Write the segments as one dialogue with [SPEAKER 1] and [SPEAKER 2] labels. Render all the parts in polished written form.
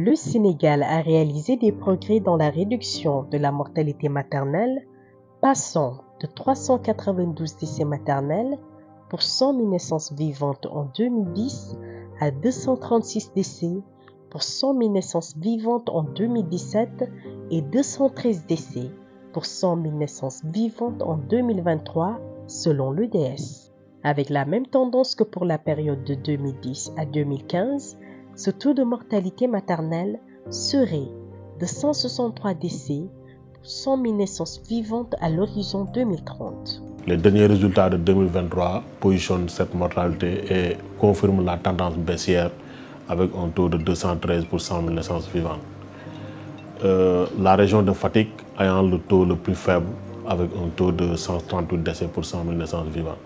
[SPEAKER 1] Le Sénégal a réalisé des progrès dans la réduction de la mortalité maternelle, passant de 392 décès maternels pour 100 000 naissances vivantes en 2010 à 236 décès pour 100 000 naissances vivantes en 2017 et 213 décès pour 100 000 naissances vivantes en 2023 selon l'EDS. Avec la même tendance que pour la période de 2010 à 2015, ce taux de mortalité maternelle serait de 163 décès pour 100 000 naissances vivantes à l'horizon 2030.
[SPEAKER 2] Les derniers résultats de 2023 positionnent cette mortalité et confirment la tendance baissière avec un taux de 213 pour 100 000 naissances vivantes. La région de Fatick ayant le taux le plus faible avec un taux de 138 décès pour 100 000 naissances vivantes.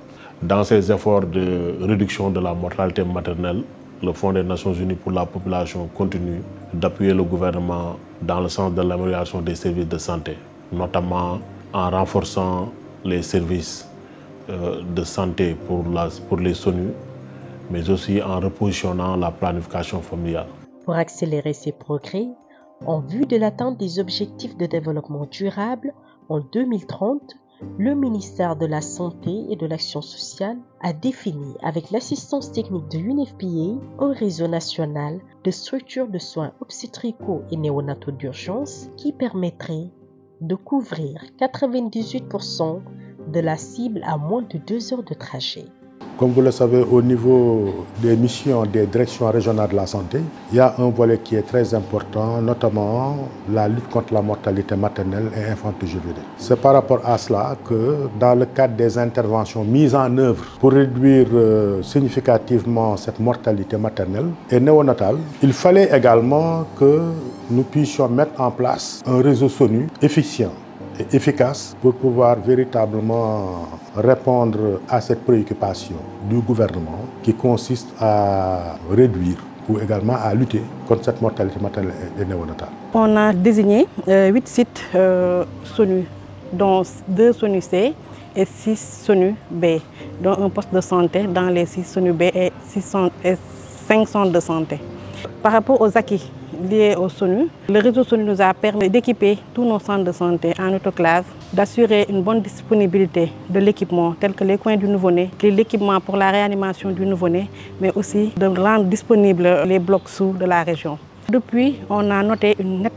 [SPEAKER 2] Dans ces efforts de réduction de la mortalité maternelle, le Fonds des Nations Unies pour la population continue d'appuyer le gouvernement dans le sens de l'amélioration des services de santé, notamment en renforçant les services de santé pour les SONU, mais aussi en repositionnant la planification familiale.
[SPEAKER 1] Pour accélérer ces progrès, en vue de l'atteinte des objectifs de développement durable en 2030, le ministère de la Santé et de l'Action sociale a défini avec l'assistance technique de UNFPA un réseau national de structures de soins obstétricaux et néonataux d'urgence qui permettrait de couvrir 98% de la cible à moins de 2 heures de trajet.
[SPEAKER 3] Comme vous le savez, au niveau des missions des directions régionales de la santé, il y a un volet qui est très important, notamment la lutte contre la mortalité maternelle et infanto-juvénile. C'est par rapport à cela que, dans le cadre des interventions mises en œuvre pour réduire significativement cette mortalité maternelle et néonatale, il fallait également que nous puissions mettre en place un réseau SONU efficient et efficace pour pouvoir véritablement répondre à cette préoccupation du gouvernement qui consiste à réduire ou également à lutter contre cette mortalité maternelle et néonatale.
[SPEAKER 4] On a désigné 8 sites SONU, dont 2 SONU C et 6 SONU B, dont un poste de santé dans les 6 SONU B et 5 centres de santé. Par rapport aux acquis liés au SONU, le réseau SONU nous a permis d'équiper tous nos centres de santé en autoclave, d'assurer une bonne disponibilité de l'équipement tel que les coins du nouveau-né, l'équipement pour la réanimation du nouveau-né, mais aussi de rendre disponibles les blocs sous de la région. Depuis, on a noté une nette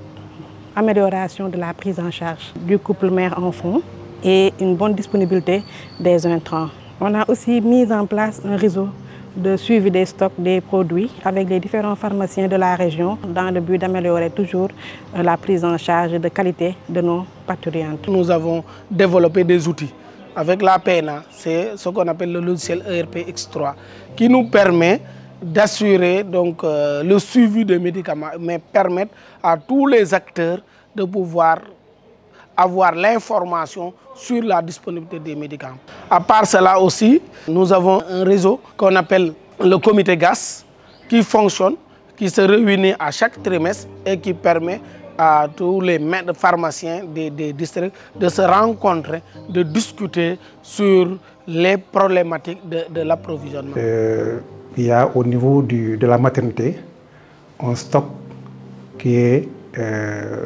[SPEAKER 4] amélioration de la prise en charge du couple mère-enfant et une bonne disponibilité des intrants. On a aussi mis en place un réseau de suivi des stocks des produits avec les différents pharmaciens de la région dans le but d'améliorer toujours la prise en charge de qualité de nos parturientes.
[SPEAKER 5] Nous avons développé des outils avec la PNA, c'est ce qu'on appelle le logiciel ERP X3 qui nous permet d'assurer donc le suivi des médicaments, mais permettre à tous les acteurs de pouvoir avoir l'information sur la disponibilité des médicaments. À part cela aussi, nous avons un réseau qu'on appelle le comité GAS qui fonctionne, qui se réunit à chaque trimestre et qui permet à tous les maîtres pharmaciens des districts de se rencontrer, de discuter sur les problématiques de l'approvisionnement.
[SPEAKER 6] Il y a au niveau de la maternité un stock qui est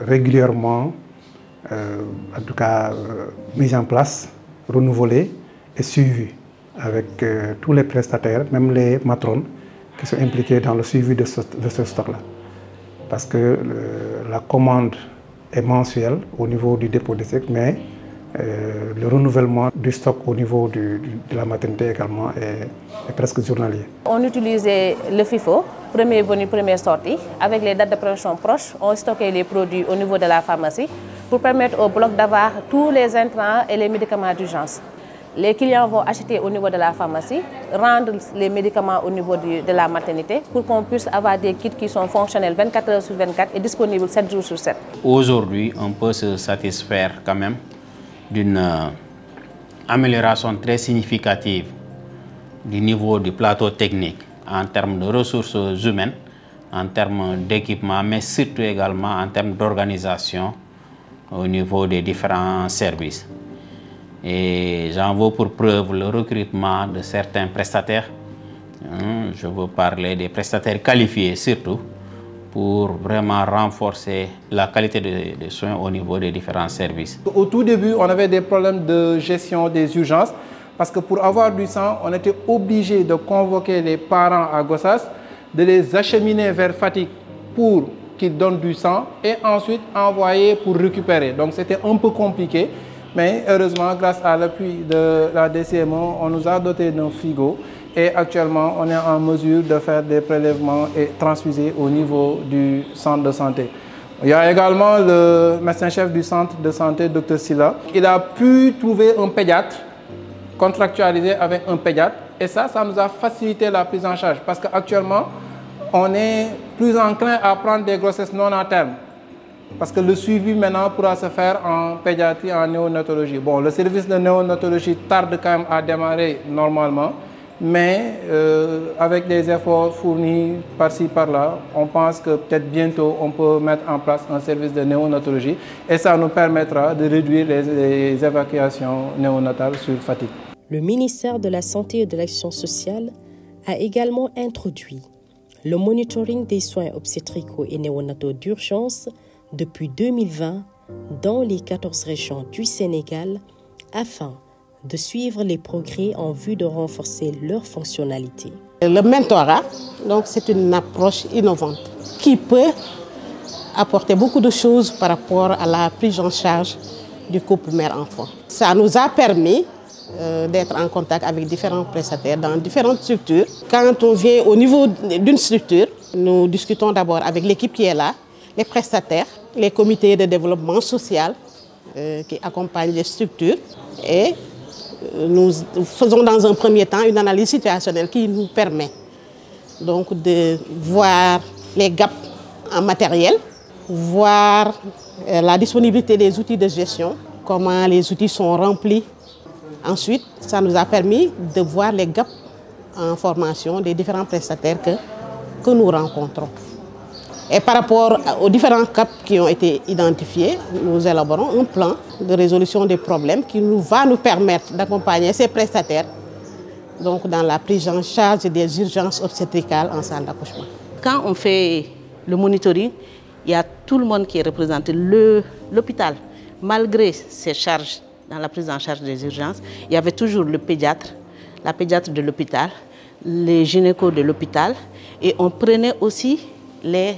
[SPEAKER 6] régulièrement en tout cas mis en place, renouvelé et suivi avec tous les prestataires, même les matrones qui sont impliqués dans le suivi de ce stock-là. Parce que la commande est mensuelle au niveau du dépôt de stock, mais le renouvellement du stock au niveau de la maternité également est presque journalier.
[SPEAKER 7] On utilisait le FIFO, premier venu, première sortie. Avec les dates de production proches, on stockait les produits au niveau de la pharmacie pour permettre au bloc d'avoir tous les intrants et les médicaments d'urgence. Les clients vont acheter au niveau de la pharmacie, rendre les médicaments au niveau de la maternité pour qu'on puisse avoir des kits qui sont fonctionnels 24 heures sur 24 et disponibles 7 jours sur 7.
[SPEAKER 8] Aujourd'hui, on peut se satisfaire quand même d'une amélioration très significative du niveau du plateau technique en termes de ressources humaines, en termes d'équipement, mais surtout également en termes d'organisation au niveau des différents services. Et j'en veux pour preuve le recrutement de certains prestataires. Je veux parler des prestataires qualifiés surtout, pour vraiment renforcer la qualité des soins au niveau des différents services.
[SPEAKER 9] Au tout début, on avait des problèmes de gestion des urgences parce que pour avoir du sang, on était obligé de convoquer les parents à Gossas, de les acheminer vers Fatick pour qu'ils donnent du sang et ensuite envoyer pour récupérer. Donc c'était un peu compliqué, mais heureusement, grâce à l'appui de la DCMO, on nous a doté d'un frigo. Et actuellement, on est en mesure de faire des prélèvements et transfuser au niveau du centre de santé. Il y a également le médecin-chef du centre de santé, Dr Silla. Il a pu trouver un pédiatre, contractualisé avec un pédiatre. Et ça nous a facilité la prise en charge. Parce qu'actuellement, on est plus enclin à prendre des grossesses non à terme. Parce que le suivi maintenant pourra se faire en pédiatrie, en néonatologie. Bon, le service de néonatologie tarde quand même à démarrer normalement. Mais avec des efforts fournis par-ci, par-là, on pense que peut-être bientôt, on peut mettre en place un service de néonatologie et ça nous permettra de réduire les évacuations néonatales sur Fatick.
[SPEAKER 1] Le ministère de la Santé et de l'Action sociale a également introduit le monitoring des soins obstétricaux et néonataux d'urgence depuis 2020 dans les 14 régions du Sénégal afin de suivre les progrès en vue de renforcer leur fonctionnalité.
[SPEAKER 4] Le mentorat, donc c'est une approche innovante qui peut apporter beaucoup de choses par rapport à la prise en charge du couple mère-enfant. Ça nous a permis d'être en contact avec différents prestataires dans différentes structures. Quand on vient au niveau d'une structure, nous discutons d'abord avec l'équipe qui est là, les prestataires, les comités de développement social qui accompagnent les structures et nous faisons dans un premier temps une analyse situationnelle qui nous permet donc de voir les gaps en matériel, voir la disponibilité des outils de gestion, comment les outils sont remplis. Ensuite, ça nous a permis de voir les gaps en formation des différents prestataires que nous rencontrons. Et par rapport aux différents gaps qui ont été identifiés, nous élaborons un plan de résolution des problèmes qui va nous permettre d'accompagner ces prestataires donc dans la prise en charge des urgences obstétricales en salle d'accouchement.
[SPEAKER 10] Quand on fait le monitoring, il y a tout le monde qui est représenté. L'hôpital, malgré ses charges dans la prise en charge des urgences, il y avait toujours le pédiatre, la pédiatre de l'hôpital, les gynécos de l'hôpital et on prenait aussi les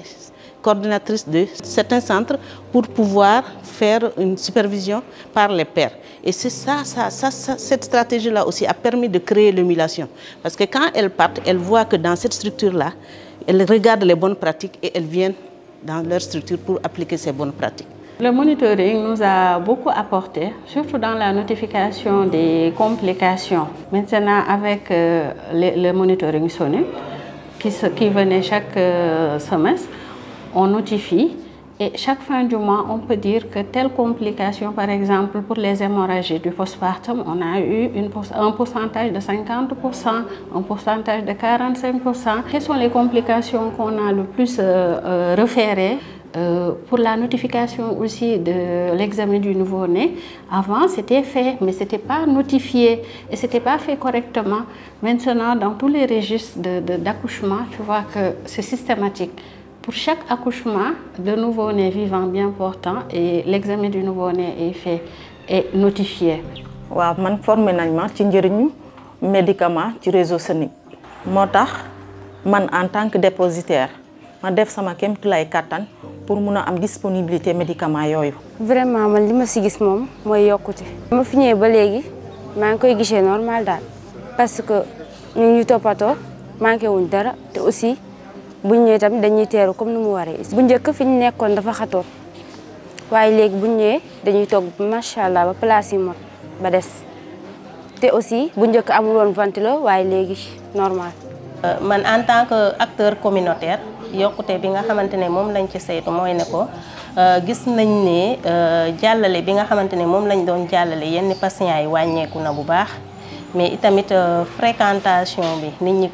[SPEAKER 10] coordinatrices de certains centres pour pouvoir faire une supervision par les pairs. Et c'est cette stratégie-là aussi a permis de créer l'émulation. Parce que quand elles partent, elles voient que dans cette structure-là, elles regardent les bonnes pratiques et elles viennent dans leur structure pour appliquer ces bonnes pratiques.
[SPEAKER 11] Le monitoring nous a beaucoup apporté, surtout dans la notification des complications. Maintenant, avec le monitoring SONU, qui venait chaque semestre, on notifie et chaque fin du mois, on peut dire que telle complication, par exemple pour les hémorragies du postpartum, on a eu un pourcentage de 50%, un pourcentage de 45%. Quelles sont les complications qu'on a le plus référées? Pour la notification aussi de l'examen du nouveau-né, avant c'était fait, mais ce n'était pas notifié et ce n'était pas fait correctement. Maintenant, dans tous les registres d'accouchement, tu vois que c'est systématique. Pour chaque accouchement de nouveau-né vivant bien portant, et l'examen du nouveau-né est fait et notifié.
[SPEAKER 10] Je suis formé sur les médicaments du réseau SONIC. En tant que dépositaire, je def sama kéemtulaay kàttan pour mun a am disponibilité médicaments yooyu.
[SPEAKER 12] Vraiment man li ma si gis moom mooy yokkute. Ma fi ñëwee ba léegi maa ngi koy gisee normal daal parce que ñu ngi toppatoo manqué wuñ dara te aussi bu ñu ñëwee tamit dañuy teeru comme ni mu waree. Bu njëkk fi ñu nekkoon dafa xatoon waaye léegi bu ñu ñëwee dañuy toog macha allah ba place yi mot ba des te aussi bu njëkk amul woon ventilo waaye léegi normal.
[SPEAKER 7] Man en tant que acteur communautaire. yokkute bi nga xamante ne moom lañ ci saytu mooy ne ko gis nañ ne jàllale bi nga xamante ne moom lañ doon jàllale yenn patients yi wàññeeku na bu baax mais itamit fréquentation bi nit ñi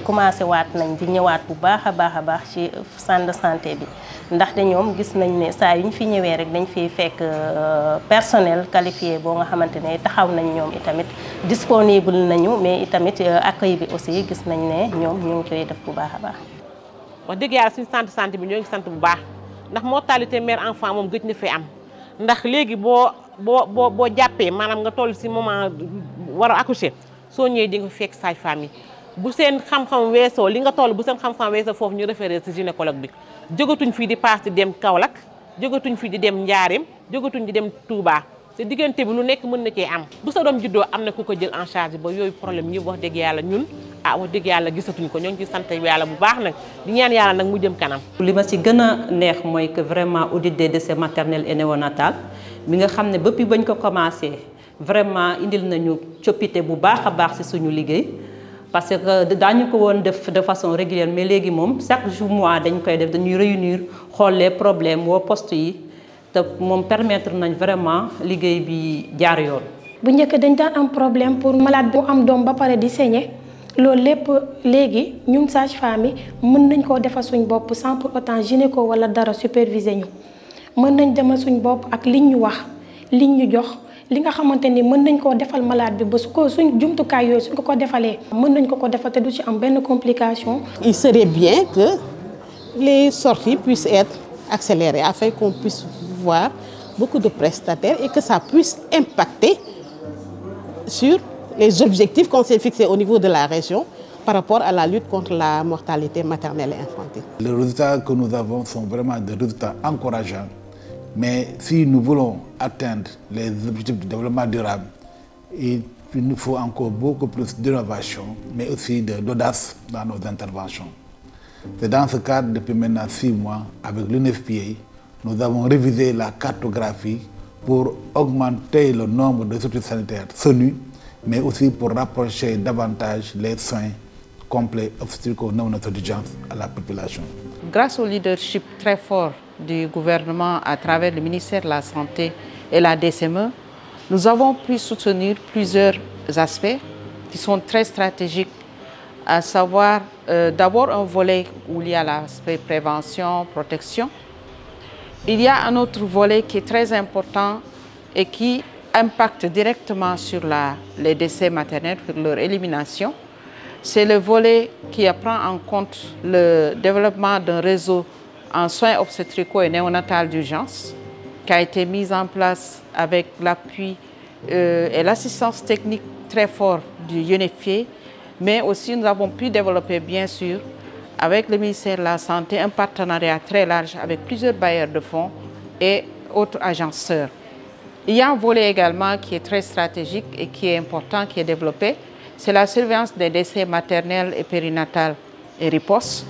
[SPEAKER 7] commencé waat nañ di ñëwaat bu baax a baax ci centre de santé bi ndaxte ñoom gis nañ ne saa yu ñu fi ñëwee rek dañ fiy fekk personnel qualifié boo nga xamante ne taxaw nañ ñoom itamit disponible nañu mais itamit accueil bi aussi gis nañ ne ñoom ñu ngi koy def bu baax a baax.
[SPEAKER 13] wax dëgg yàlla suñu santé bi ñoo ngi sant bu baax ndax mortalité mère enfant moom gëj na fi am ndax léegi boo jàppee maanaam nga toll si moment war a accoucher soo ñëwee di nga fekk sage-femme yi bu seen xam-xam weesoo li nga toll bu seen xam-xam weesoo foofu ñu référé si gynécologue bi jógatuñ fii di paas di dem Kaolack jógatuñ fii di dem Njaareem jógatuñ di dem Touba te diggante bi lu nekk mën na cee am bu sa doom juddoo am na ku ko jël en charge ba yooyu problème ñëpp wax dëgg yàlla ñun wax dëgg yàlla gisatuñ ko ñoo ngi ci sant yàlla bu baax nag di ñaan yàlla nag mu jëm kanam.
[SPEAKER 14] li ma ci gën a neex mooy que vraiment audit des décès maternels et néonatals mi nga xam ne depuis bañ ko commencé vraiment indil nañu coppite bu baax a baax ci suñu liggéey parce que daañu ko woon def de façon régulière mais léegi moom chaque mois dañ koy def dañuy réunir xool les problèmes woo poste yi te moom permettre nañ vraiment liggéey bi jaar yoon.
[SPEAKER 15] bu njëkk dañ daan am problème pour malade bu am doom ba pare di saigner loolu lépp léegi ñun sage-femme yi mën nañ koo defal suñ bopp sans pour autant gynéco wala dara superviser ñu mën nañ demal suñ bopp ak liñ ñu wax liñ ñu jox li nga xamante ni mën nañ koo defal malade bi ba su ko suñ jumtukaay yooyu suñ ko defalee mën nañ ko defal te du ci am benn complication.
[SPEAKER 16] Il serait bien que les sorties puissent être accélérées afin qu'on puisse voir beaucoup de prestataires et que ça puisse impacter sur les objectifs qu'on s'est fixés au niveau de la région par rapport à la lutte contre la mortalité maternelle et infantile.
[SPEAKER 17] Les résultats que nous avons sont vraiment des résultats encourageants. Mais si nous voulons atteindre les objectifs de développement durable, il nous faut encore beaucoup plus d'innovation, mais aussi d'audace dans nos interventions. C'est dans ce cadre, depuis maintenant 6 mois, avec l'UNFPA, nous avons révisé la cartographie pour augmenter le nombre de structures sanitaires SONU, mais aussi pour rapprocher davantage les soins complets obstétrico-néonataux d'urgence à la population.
[SPEAKER 10] Grâce au leadership très fort du gouvernement à travers le ministère de la Santé et la DCME, nous avons pu soutenir plusieurs aspects qui sont très stratégiques, à savoir d'abord un volet où il y a l'aspect prévention, protection. Il y a un autre volet qui est très important et qui impacte directement sur les décès maternels, sur leur élimination. C'est le volet qui prend en compte le développement d'un réseau en soins obstétricaux et néonatales d'urgence qui a été mis en place avec l'appui et l'assistance technique très forte du UNFPA, mais aussi nous avons pu développer bien sûr avec le ministère de la Santé un partenariat très large avec plusieurs bailleurs de fonds et autres agenceurs. Il y a un volet également qui est très stratégique et qui est important, qui est développé, c'est la surveillance des décès maternels et périnatales et riposte,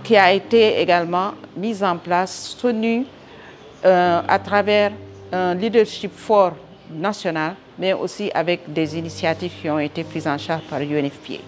[SPEAKER 10] qui a été également mise en place, soutenue à travers un leadership fort national, mais aussi avec des initiatives qui ont été prises en charge par l'UNFPA.